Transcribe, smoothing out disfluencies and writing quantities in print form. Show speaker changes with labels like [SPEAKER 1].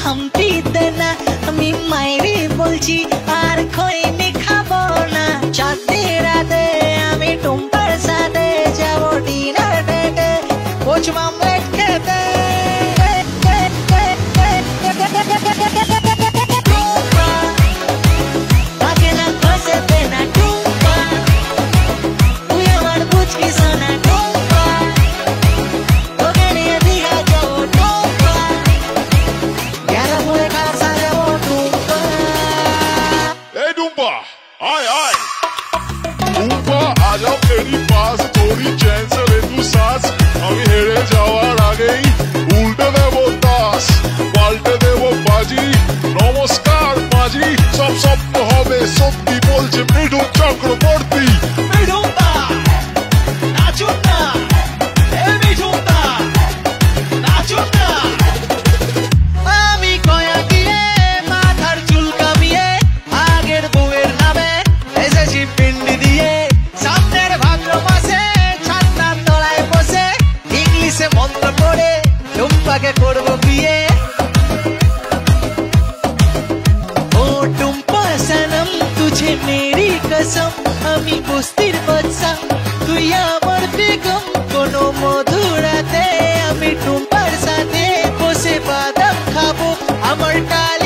[SPEAKER 1] হাম্পি দেনা আমি মাইরি বলছি আর খৈনি খাবো না চাঁদনি রাতে আমি টুম্পার সাথে যাবো ডিনার ডেটে কোচ মামলেট খেতে
[SPEAKER 2] आय आय टुम्पा आजा मेरी पास थोड़ी चैन से ले तू सांस अभी हेरे যাওয়ার আগেই উল্টে দেবো তাস পাল্টে দেবো বাজি নমস্কার মাঝি সব সত্য হবে সত্যি বলছে মিঠুন চক্রবর্তী
[SPEAKER 1] মিঠুন দা নাচুন না এ মিঠুন দা নাচুন না আমি কয়া গিয়ে মাথার চুল কামিয়ে আগের বউয়ের নামে এসেছি পিন্ডি দিয়ে সামনের ভাদ্র মাসে ছাতার তলায় বসে ইংলিশে মন্ত্র পড়ে টুম্পাকে করবো বিয়ে ও টুম্পা সনম তুঝে মেরি কসম আমি বস্তির বাদশা তুই আমার বেগম কোনো মধুরাতে আমি টুম্পার সাথে বসে বাদাম খাবো আমার ডাল